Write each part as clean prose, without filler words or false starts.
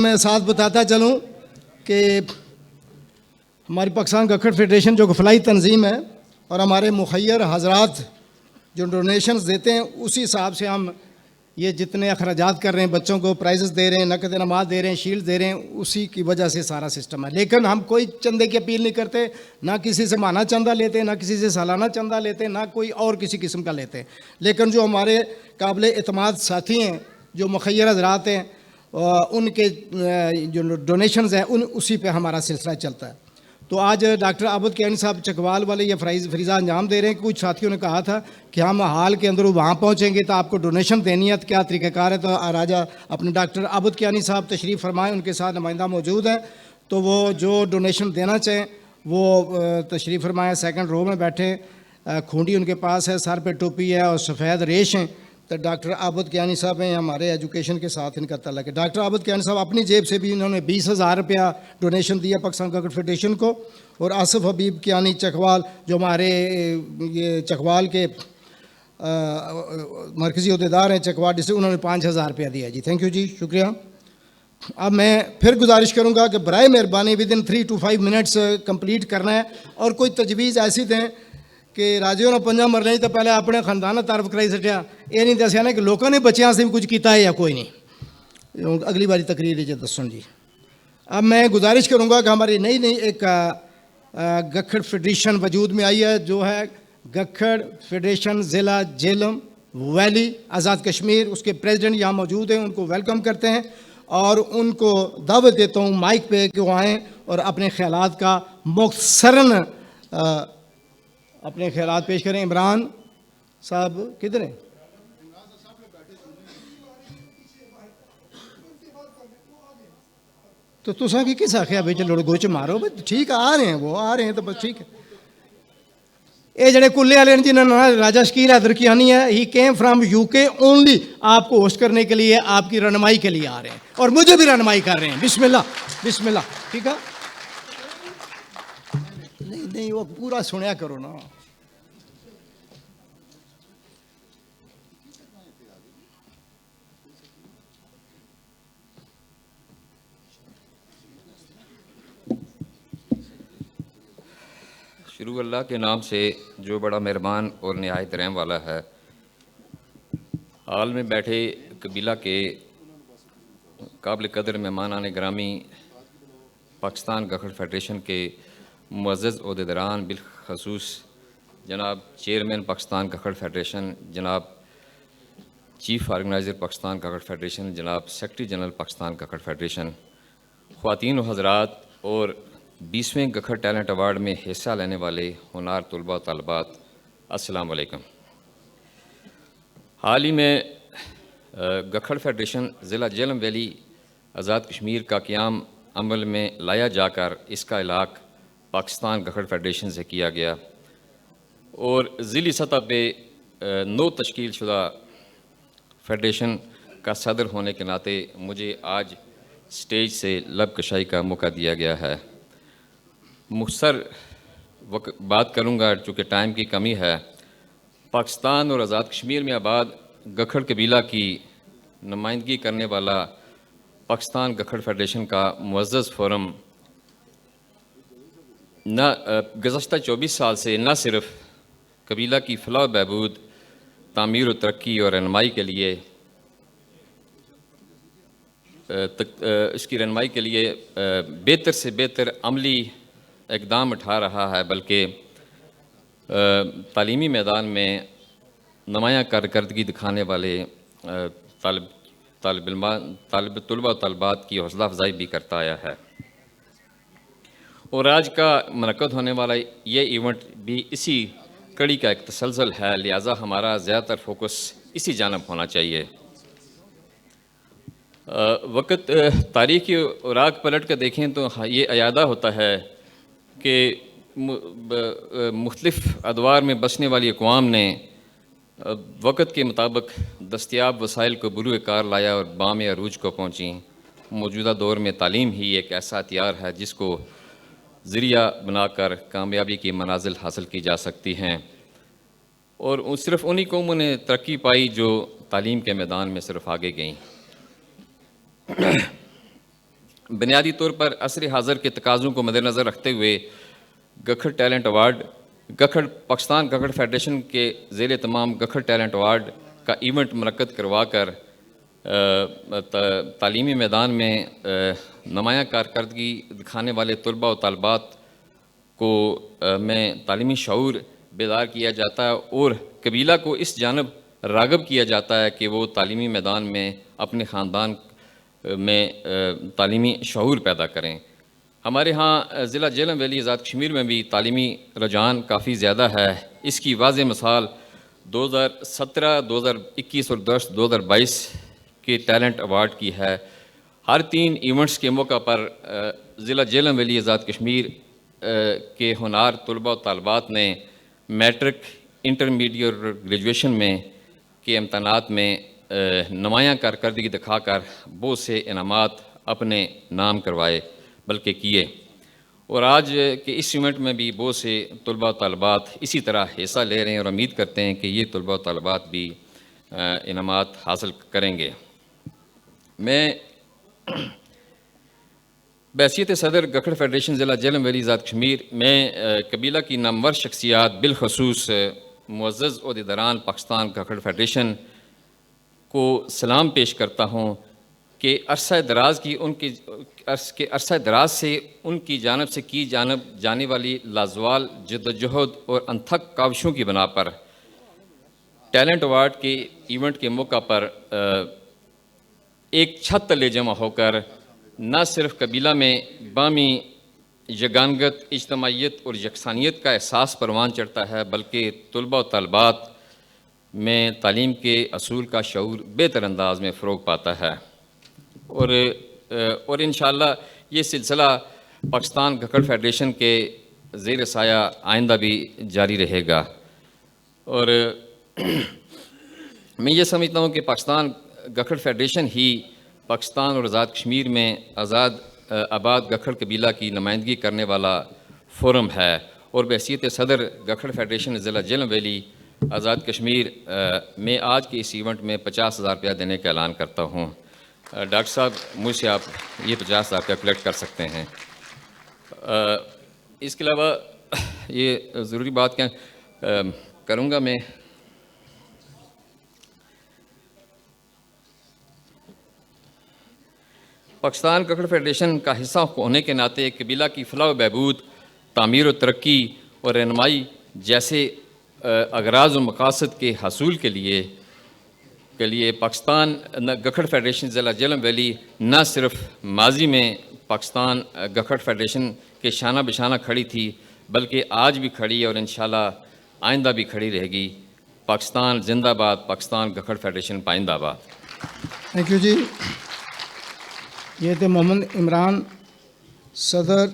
میں ساتھ بتاتا چلوں کہ ہماری پاکستان گکھڑ فیڈریشن جو فلاحی تنظیم ہے اور ہمارے مخیر حضرات جو ڈونیشنز دیتے ہیں اسی حساب سے ہم یہ جتنے اخراجات کر رہے ہیں، بچوں کو پرائزز دے رہے ہیں، نقد انعامات دے رہے ہیں، شیلڈ دے رہے ہیں، اسی کی وجہ سے سارا سسٹم ہے۔ لیکن ہم کوئی چندے کی اپیل نہیں کرتے، نہ کسی سے ماہانہ چندہ لیتے، نہ کسی سے سالانہ چندہ لیتے، نہ کوئی اور کسی قسم کا لیتے۔ لیکن جو ہمارے قابل اعتماد ساتھی ہیں، جو مخیر حضرات ہیں، ان کے جو ڈونیشنز ہیں اسی پہ ہمارا سلسلہ چلتا ہے۔ تو آج ڈاکٹر عابد کیانی صاحب چکوال والے یہ فریضہ انجام دے رہے ہیں۔ کچھ ساتھیوں نے کہا تھا کہ ہم حال کے اندر وہاں پہنچیں گے تو آپ کو ڈونیشن دینی ہے، تو کیا طریقہ کار ہے؟ تو راجہ اپنے ڈاکٹر عابد کیانی صاحب تشریف فرمائیں، ان کے ساتھ نمائندہ موجود ہیں، تو وہ جو ڈونیشن دینا چاہیں وہ تشریف فرمائیں۔ سیکنڈ رو میں بیٹھے، کھونڈی ان کے پاس ہے، سر پہ ٹوپی ہے اور سفید ریش ہیں، تو ڈاکٹر عابد کیانی صاحب ہیں۔ ہمارے ایجوکیشن کے ساتھ ان کا تعلق ہے۔ ڈاکٹر عابد کیانی صاحب اپنی جیب سے بھی انہوں نے 20,000 روپیہ ڈونیشن دیا پاکستان گکھڑ فیڈریشن کو، اور آصف حبیب کیانی چکوال جو ہمارے یہ چکوال کے مرکزی عہدیدار ہیں چکوال ڈسٹرکٹ، انہوں نے 5,000 روپیہ دیا جی۔ تھینک یو جی، شکریہ۔ اب میں پھر گزارش کروں گا کہ برائے مہربانی ودن 3 to 5 منٹس کمپلیٹ کرنا ہے، اور کوئی تجویز ایسی دیں کہ راجیوں نے پنجا مرنے تو پہلے اپنے خاندان تعارف کرائی سٹیا، یہ نہیں دسیا نا کہ لوگوں نے بچیاں سے بھی کچھ کیتا ہے یا کوئی نہیں۔ اگلی باری تقریر جی دسن جی۔ اب میں گزارش کروں گا کہ ہماری نئی ایک گکھڑ فیڈریشن وجود میں آئی ہے، جو ہے گکھڑ فیڈریشن ضلع جہلم ویلی آزاد کشمیر۔ اس کے پریزیڈنٹ یہاں موجود ہیں، ان کو ویلکم کرتے ہیں اور ان کو دعوت دیتا ہوں مائک پہ کہ وہ آئیں اور اپنے خیالات کا مختصراً اپنے خیالات پیش کریں۔ عمران صاحب کدھر ہیں؟ تو تساں کی کس آخیا بھائی چلو گوچ مارو بھائی؟ ٹھیک ہے، آ رہے ہیں، وہ آ رہے ہیں تو بس ٹھیک ہے۔ یہ جڑے کلے والے ہیں جنہوں نے راجہ شکیل حیدر کیانی ہے، he came from UK only, آپ کو ہوسٹ کرنے کے لیے، آپ کی رہنمائی کے لیے آ رہے ہیں، اور مجھے بھی رہنمائی کر رہے ہیں۔ بسم اللہ بسم اللہ، ٹھیک ہے؟ نہیں وہ پورا سنیا کرو نا۔ شروع اللہ کے نام سے جو بڑا مہربان اور نہایت رحم والا ہے۔ حال میں بیٹھے قبیلہ کے قابل قدر مہمانان گرامی، پاکستان گکھڑ فیڈریشن کے معزز عہدیداران، بالخصوص جناب چیئرمین پاکستان گکھڑ فیڈریشن، جناب chief organiser Pakistan Gakhar federation, جناب secretary general Pakistan Gakhar federation, خواتین و حضرات، اور 20ویں گکھڑ ٹیلنٹ ایوارڈ میں حصہ لینے والے ہونہار طلباء و طالبات، السلام علیکم۔ حال ہی میں گکھڑ فیڈریشن ضلع جہلم ویلی آزاد کشمیر کا قیام عمل میں لایا جا کر اس کا علاق پاکستان گکھڑ فیڈریشن سے کیا گیا، اور ضلعی سطح پہ نو تشکیل شدہ فیڈریشن کا صدر ہونے کے ناطے مجھے آج سٹیج سے لب کشائی کا موقع دیا گیا ہے۔ مختصر بات کروں گا چونکہ ٹائم کی کمی ہے۔ پاکستان اور آزاد کشمیر میں آباد گکھڑ قبیلہ کی نمائندگی کرنے والا پاکستان گکھڑ فیڈریشن کا معزز فورم گزشتہ 24 سال سے نہ صرف قبیلہ کی فلاح و بہبود، تعمیر و ترقی اور رہنمائی کے لیے بہتر سے بہتر عملی اقدام اٹھا رہا ہے، بلکہ تعلیمی میدان میں نمایاں کارکردگی دکھانے والے طلباء و طالبات کی حوصلہ افزائی بھی کرتا آیا ہے۔ اور آج کا منعقد ہونے والا یہ ایونٹ بھی اسی کڑی کا ایک تسلسل ہے، لہٰذا ہمارا زیادہ تر فوکس اسی جانب ہونا چاہیے۔ وقت تاریخی اوراق پلٹ کر دیکھیں تو یہ اعادہ ہوتا ہے کہ مختلف ادوار میں بسنے والی اقوام نے وقت کے مطابق دستیاب وسائل کو بروئے کار لایا اور بام عروج کو پہنچیں۔ موجودہ دور میں تعلیم ہی ایک ایسا ہتھیار ہے جس کو ذریعہ بنا کر کامیابی کی منازل حاصل کی جا سکتی ہیں، اور صرف انہی قوموں نے ترقی پائی جو تعلیم کے میدان میں صرف آگے گئیں۔ بنیادی طور پر عصر حاضر کے تقاضوں کو مد نظر رکھتے ہوئے Gakhar talent award Pakistan Gakhar federation کے زیر تمام گکھڑ ٹیلنٹ ایوارڈ کا ایونٹ منعقد کروا کر تعلیمی میدان میں نمایاں کارکردگی دکھانے والے طلباء و طالبات کو میں تعلیمی شعور بیدار کیا جاتا ہے اور قبیلہ کو اس جانب راغب کیا جاتا ہے کہ وہ تعلیمی میدان میں اپنے خاندان میں تعلیمی شعور پیدا کریں۔ ہمارے ہاں ضلع جہلم ویلی آزاد کشمیر میں بھی تعلیمی رجحان کافی زیادہ ہے۔ اس کی واضح مثال 2017، 2021 اور 2022 کے ٹیلنٹ ایوارڈ کی ہے۔ ہر 3 ایونٹس کے موقع پر ضلع جہلم ویلی آزاد کشمیر کے ہونہار طلباء و طالبات نے میٹرک، انٹرمیڈیٹ اور گریجویشن میں کے امتحانات میں نمایاں کارکردگی دکھا کر بہت سے انعامات اپنے نام کروائے بلکہ کیے، اور آج کے اس ایونٹ میں بھی بہت سے طلباء و طالبات اسی طرح حصہ لے رہے ہیں اور امید کرتے ہیں کہ یہ طلباء و طالبات بھی انعامات حاصل کریں گے۔ میں بحیثیت صدر گکھڑ فیڈریشن ضلع جہلم ویلی آزاد کشمیر میں قبیلہ کی نامور شخصیات بالخصوص معزز عہدیداران پاکستان گکھڑ فیڈریشن کو سلام پیش کرتا ہوں کہ عرصہ دراز سے ان کی جانب سے جانے والی لازوال جدوجہد اور انتھک کاوشوں کی بنا پر ٹیلنٹ ایوارڈ کے ایونٹ کے موقع پر ایک چھت تلے جمع ہو کر نہ صرف قبیلہ میں باہمی یگانگت، اجتماعیت اور یکسانیت کا احساس پروان چڑھتا ہے، بلکہ طلباء و طالبات میں تعلیم کے اصول کا شعور بہتر انداز میں فروغ پاتا ہے، اور انشاءاللہ یہ سلسلہ پاکستان گکھڑ فیڈریشن کے زیر سایہ آئندہ بھی جاری رہے گا۔ اور میں یہ سمجھتا ہوں کہ پاکستان گکھڑ فیڈریشن ہی پاکستان اور آزاد کشمیر میں آباد گکھڑ قبیلہ کی نمائندگی کرنے والا فورم ہے، اور بحیثیت صدر گکھڑ فیڈریشن ضلع جہلم ویلی آزاد کشمیر میں آج کے اس ایونٹ میں 50,000 روپیہ دینے کا اعلان کرتا ہوں۔ ڈاکٹر صاحب مجھ سے آپ یہ 50,000 روپیہ کلیکٹ کر سکتے ہیں۔ اس کے علاوہ یہ ضروری بات کیا کروں گا میں، پاکستان گکھڑ فیڈریشن کا حصہ ہونے کے ناطے قبیلہ کی فلاح و بہبود، تعمیر و ترقی اور رہنمائی جیسے اغراض و مقاصد کے حصول کے لیے پاکستان گکھڑ فیڈریشن ضلع جہلم ویلی نہ صرف ماضی میں پاکستان گکھڑ فیڈریشن کے شانہ بشانہ کھڑی تھی، بلکہ آج بھی کھڑی ہے اور انشاءاللہ آئندہ بھی کھڑی رہے گی۔ پاکستان زندہ باد، پاکستان گکھڑ فیڈریشن پائندہ باد۔ تھینک یو جی۔ یہ تھے محمد عمران، صدر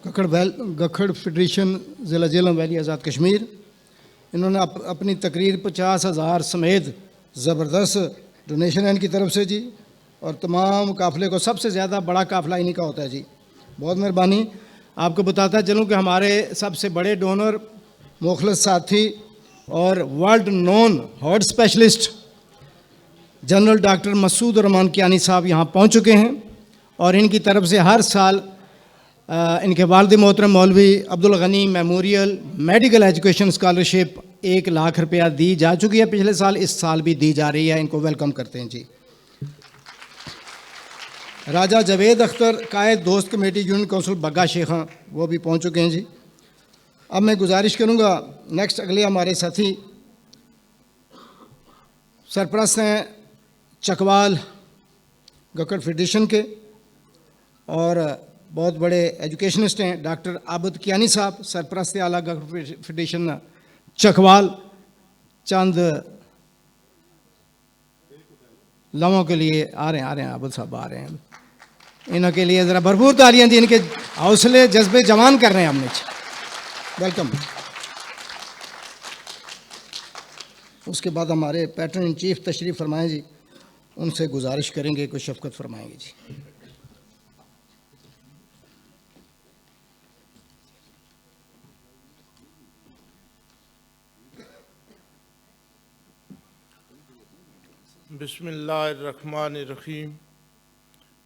گکھڑ فیڈریشن ضلع جہلم ویلی آزاد کشمیر۔ انہوں نے اپنی تقریر 50,000 سمیت زبردست ڈونیشن ہے ان کی طرف سے جی، اور تمام قافلے کو سب سے زیادہ بڑا قافلہ انہی کا ہوتا ہے جی، بہت مہربانی۔ آپ کو بتاتا چلوں کہ ہمارے سب سے بڑے ڈونر، مخلص ساتھی اور ورلڈ نون ہارٹ اسپیشلسٹ جنرل ڈاکٹر مسعود الرحمان کیانی صاحب یہاں پہنچ چکے ہیں، اور ان کی طرف سے ہر سال ان کے والد محترم مولوی Abdul Ghani memorial medical education scholarship 1 lakh روپیہ دی جا چکی ہے پچھلے سال، اس سال بھی دی جا رہی ہے، ان کو ویلکم کرتے ہیں جی۔ راجہ جاوید اختر، قائد دوست کمیٹی یونین کونسل بگا شیخاں، وہ بھی پہنچ چکے ہیں جی۔ اب میں گزارش کروں گا نیکسٹ اگلے ہمارے ساتھی سرپرست ہیں چکوال گکھڑ فیڈریشن کے اور بہت بڑے ایجوکیشنسٹ ہیں، ڈاکٹر عابد کیانی صاحب، سرپرست اعلیٰ گکھڑ فیڈریشن چکوال۔ چند لمحوں کے لیے آ رہے ہیں عابد صاحب آ رہے ہیں، انہوں کے لیے ذرا بھرپور تالیاں دی، ان کے حوصلے جذبے جوان کر رہے ہیں ہم نے۔ ویلکم۔ اس کے بعد ہمارے پیٹرن ان چیف تشریف فرمائیں جی، ان سے گزارش کریں گے کچھ شفقت فرمائیں گے جی۔ بسم اللہ الرحمن الرحیم۔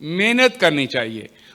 محنت کرنی چاہیے.